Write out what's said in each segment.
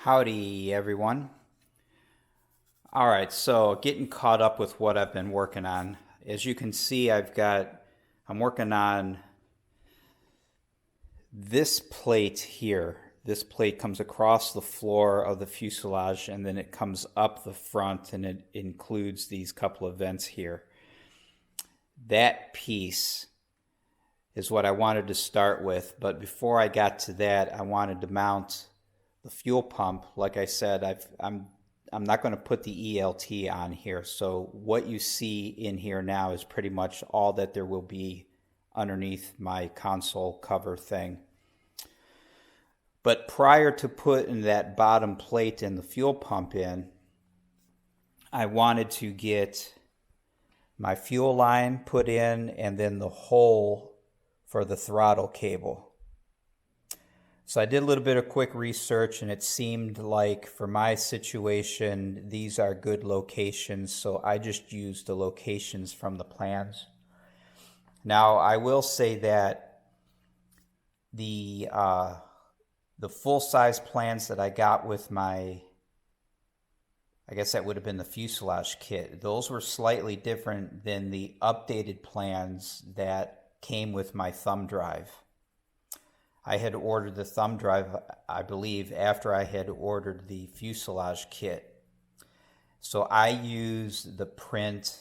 Howdy everyone. Alright, so getting caught up with what I've been working on. As you can see, I'm working on this plate here. This plate comes across the floor of the fuselage and then it comes up the front and it includes these couple of vents here. That piece is what I wanted to start with, but before I got to that, I wanted to mount the fuel pump. Like I said, I'm not going to put the ELT on here, so what you see in here now is pretty much all that there will be underneath my console cover thing. But prior to putting that bottom plate in the fuel pump in, I wanted to get my fuel line put in and then the hole for the throttle cable. So I did a little bit of quick research and it seemed like for my situation these are good locations, so I just used the locations from the plans. Now I will say that the full-size plans that I got with my, I guess that would have been the fuselage kit, those were slightly different than the updated plans that came with my thumb drive. I had ordered the thumb drive, I believe, after I had ordered the fuselage kit. So I used the print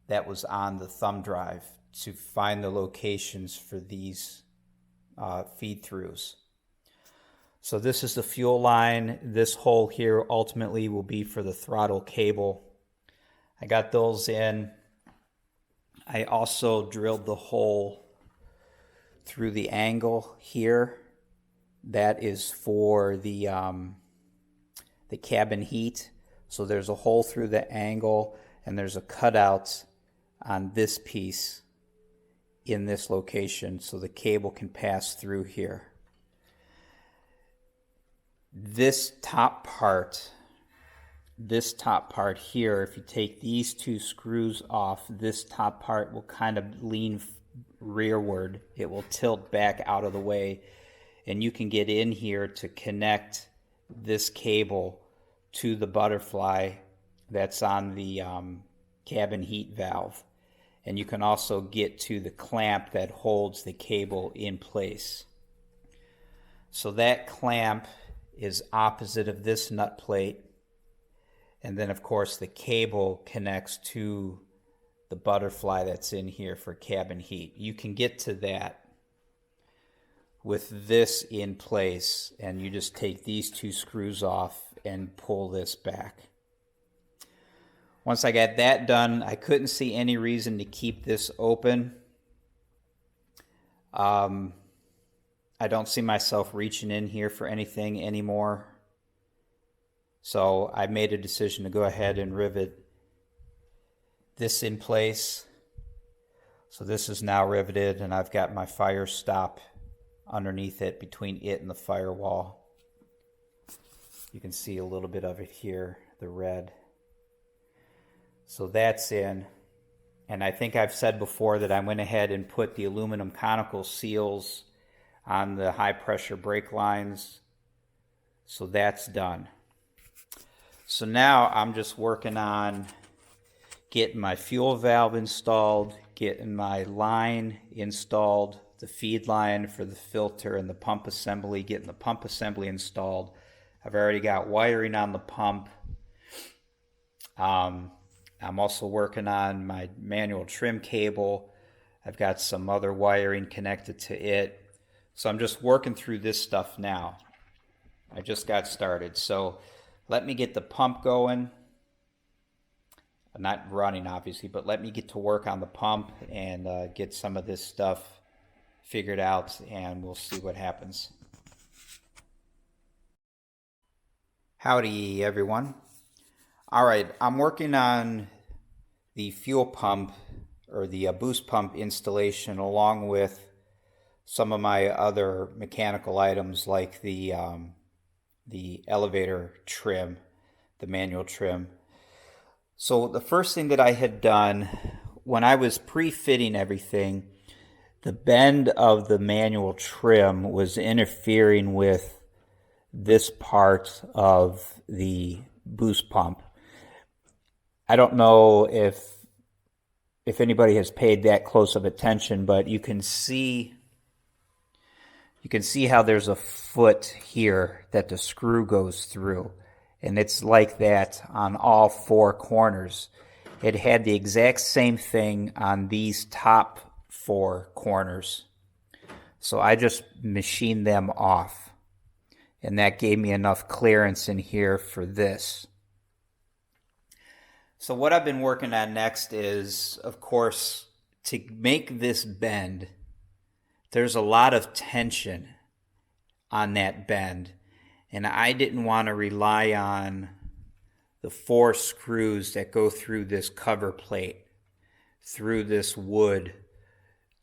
that was on the thumb drive to find the locations for these feed-throughs. So this is the fuel line. This hole here ultimately will be for the throttle cable. I got those in. I also drilled the hole through the angle here. That is for the cabin heat. So there's a hole through the angle and there's a cutout on this piece in this location so the cable can pass through here. This top part here, if you take these two screws off, this top part will kind of lean rearward. It will tilt back out of the way and you can get in here to connect this cable to the butterfly that's on the cabin heat valve, and you can also get to the clamp that holds the cable in place. So that clamp is opposite of this nut plate, and then of course the cable connects to the butterfly that's in here for cabin heat. You can get to that with this in place and you just take these two screws off and pull this back. Once I got that done, I couldn't see any reason to keep this open. I don't see myself reaching in here for anything anymore. So I made a decision to go ahead and rivet this in place. So this is now riveted and I've got my fire stop underneath it, between it and the firewall. You can see a little bit of it here, the red. So that's in. And I think I've said before that I went ahead and put the aluminum conical seals on the high pressure brake lines. So that's done. So now I'm just working on getting my fuel valve installed, getting my line installed, the feed line for the filter and the pump assembly, getting the pump assembly installed. I've already got wiring on the pump. I'm also working on my manual trim cable. I've got some other wiring connected to it. So I'm just working through this stuff now. I just got started. So let me get the pump going. Not running obviously, but let me get to work on the pump and get some of this stuff figured out and we'll see what happens. Howdy everyone. Alright, I'm working on the fuel pump or the boost pump installation along with some of my other mechanical items like the elevator trim, the manual trim. So the first thing that I had done when I was pre-fitting everything, the bend of the manual trim was interfering with this part of the boost pump. I don't know if anybody has paid that close of attention, but you can see how there's a foot here that the screw goes through, and it's like that on all four corners. It had the exact same thing on these top four corners. So I just machined them off, and that gave me enough clearance in here for this. So what I've been working on next is, of course, to make this bend, there's a lot of tension on that bend, and I didn't want to rely on the four screws that go through this cover plate, through this wood,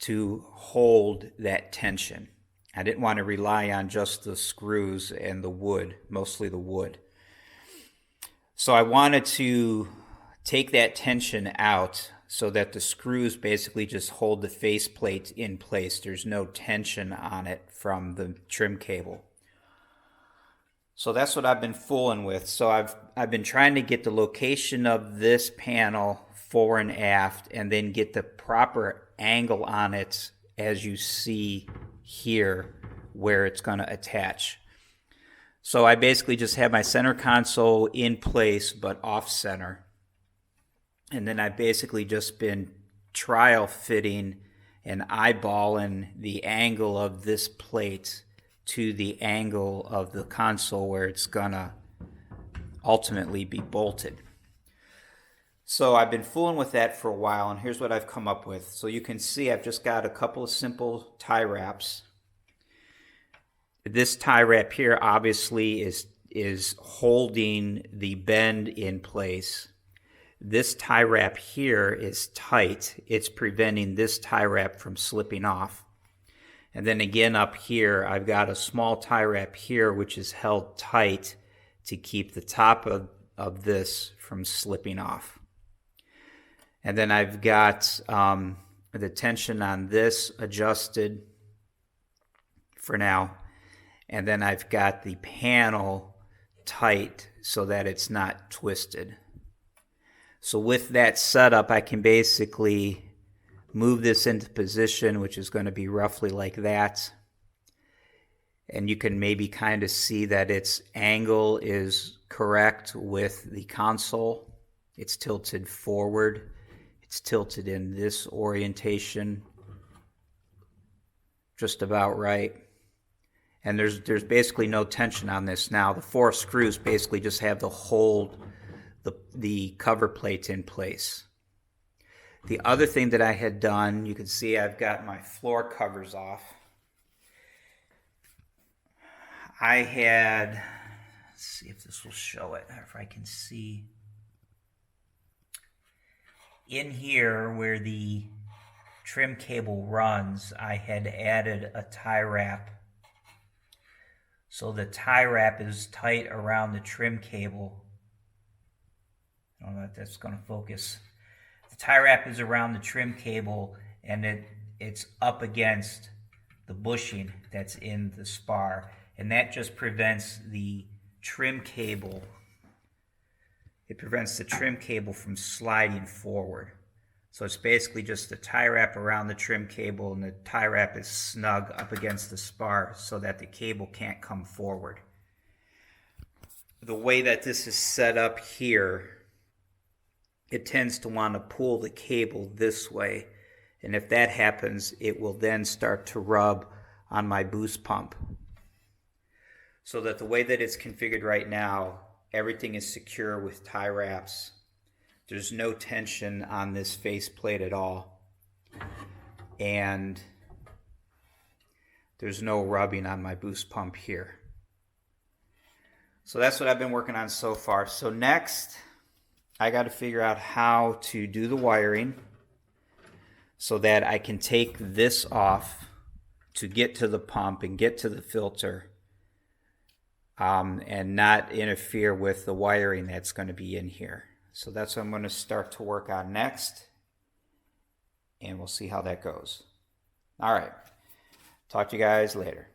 to hold that tension. I didn't want to rely on just the screws and the wood, mostly the wood. So I wanted to take that tension out so that the screws basically just hold the faceplate in place. There's no tension on it from the trim cable. So that's what I've been fooling with. So I've been trying to get the location of this panel fore and aft, and then get the proper angle on it, as you see here where it's going to attach. So I basically just have my center console in place but off center. And then I've basically just been trial fitting and eyeballing the angle of this plate to the angle of the console where it's gonna ultimately be bolted. So I've been fooling with that for a while, and here's what I've come up with. So you can see I've just got a couple of simple tie wraps. This tie wrap here obviously is holding the bend in place. This tie wrap here is tight. It's preventing this tie wrap from slipping off. And then again up here, I've got a small tie wrap here which is held tight to keep the top of this from slipping off. And then I've got the tension on this adjusted for now. And then I've got the panel tight so that it's not twisted. So with that setup, I can basically move this into position, which is going to be roughly like that. And you can maybe kind of see that its angle is correct with the console. It's tilted forward. It's tilted in this orientation, just about right. And there's basically no tension on this now. The four screws basically just have to hold the cover plate in place. The other thing that I had done, you can see I've got my floor covers off. I had, let's see if this will show it, or if I can see. In here where the trim cable runs, I had added a tie wrap. So the tie wrap is tight around the trim cable. I don't know if that's going to focus. The tie wrap is around the trim cable, and it's up against the bushing that's in the spar, and that just prevents the trim cable. It prevents the trim cable from sliding forward. So it's basically just the tie wrap around the trim cable, and the tie wrap is snug up against the spar so that the cable can't come forward. The way that this is set up here, it tends to want to pull the cable this way, and if that happens, it will then start to rub on my boost pump. So that the way that it's configured right now, everything is secure with tie wraps. There's no tension on this faceplate at all, and there's no rubbing on my boost pump here. So that's what I've been working on so far. So next, I got to figure out how to do the wiring so that I can take this off to get to the pump and get to the filter, and not interfere with the wiring that's going to be in here. So that's what I'm going to start to work on next, and we'll see how that goes. All right. Talk to you guys later.